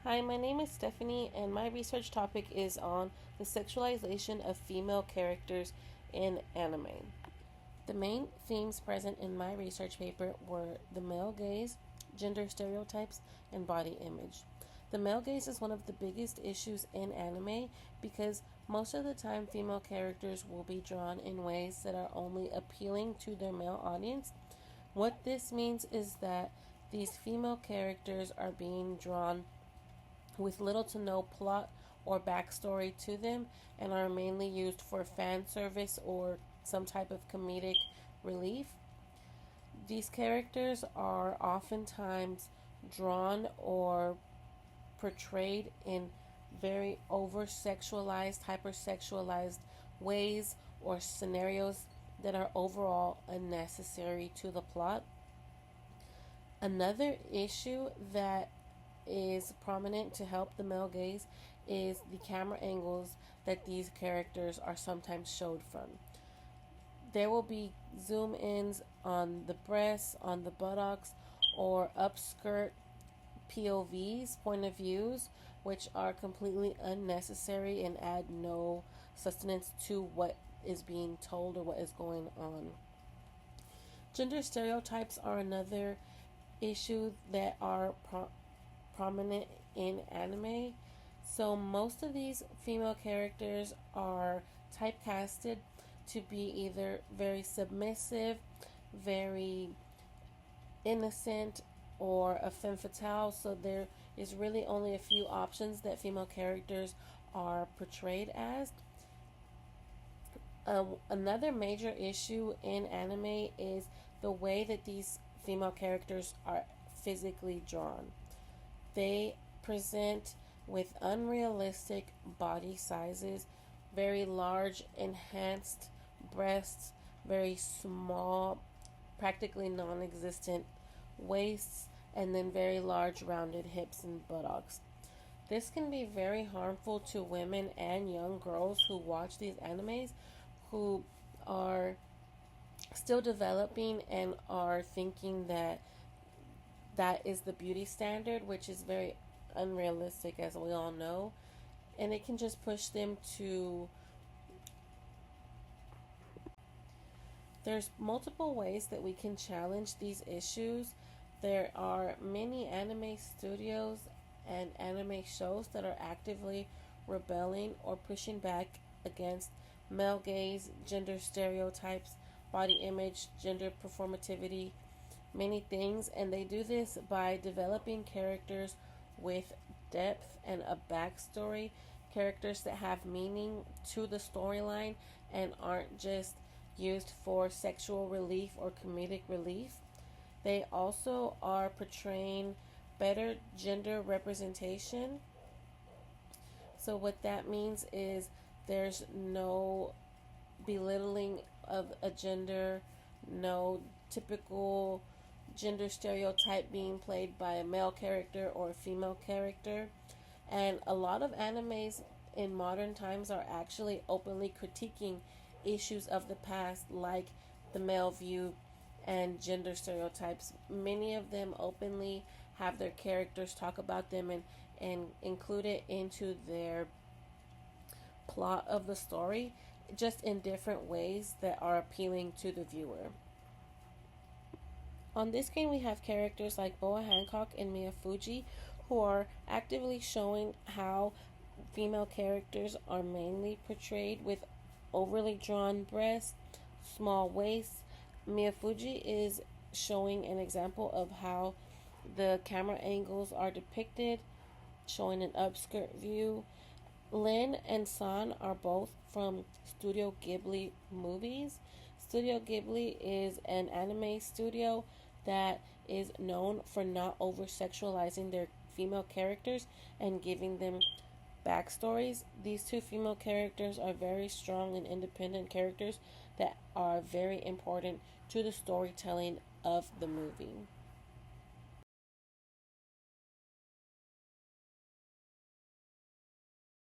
Hi, my name is Stephanie, and my research topic is on the sexualization of female characters in anime. The main themes present in my research paper were the male gaze, gender stereotypes, and body image. The male gaze is one of the biggest issues in anime because most of the time female characters will be drawn in ways that are only appealing to their male audience. What this means is that these female characters are being drawn with little to no plot or backstory to them and are mainly used for fan service or some type of comedic relief. These characters are oftentimes drawn or portrayed in very over sexualized, hypersexualized ways or scenarios that are overall unnecessary to the plot. Another issue that is prominent to help the male gaze is the camera angles that these characters are sometimes showed from. There will be zoom ins on the breasts, on the buttocks, or upskirt POVs, point of views, which are completely unnecessary and add no sustenance to what is being told or what is going on. Gender stereotypes are another issue that are prominent in anime. So most of these female characters are typecasted to be either very submissive, very innocent, or a femme fatale. So there is really only a few options that female characters are portrayed as. Another major issue in anime is the way that these female characters are physically drawn. They present with unrealistic body sizes, very large, enhanced breasts, very small, practically non existent waists, and then very large, rounded hips and buttocks. This can be very harmful to women and young girls who watch these animes who are still developing and are thinking that that is the beauty standard, which is very unrealistic, as we all know. And it can just push them to. There's multiple ways that we can challenge these issues. There are many anime studios and anime shows that are actively rebelling or pushing back against male gaze, gender stereotypes, body image, gender performativity, many things, and they do this by developing characters with depth and a backstory, characters that have meaning to the storyline and aren't just used for sexual relief or comedic relief. They also are portraying better gender representation. So what that means is there's no belittling of a gender, no typical gender stereotype being played by a male character or a female character. And a lot of animes in modern times are actually openly critiquing issues of the past, like the male view and gender stereotypes. Many of them openly have their characters talk about them and include it into their plot of the story, just in different ways that are appealing to the viewer. On this screen, we have characters like Boa Hancock and Mia Fuji, who are actively showing how female characters are mainly portrayed with overly drawn breasts, small waists. Mia Fuji is showing an example of how the camera angles are depicted, showing an upskirt view. Lin and San are both from Studio Ghibli movies. Studio Ghibli is an anime studio that is known for not over sexualizing their female characters and giving them backstories. These two female characters are very strong and independent characters that are very important to the storytelling of the movie.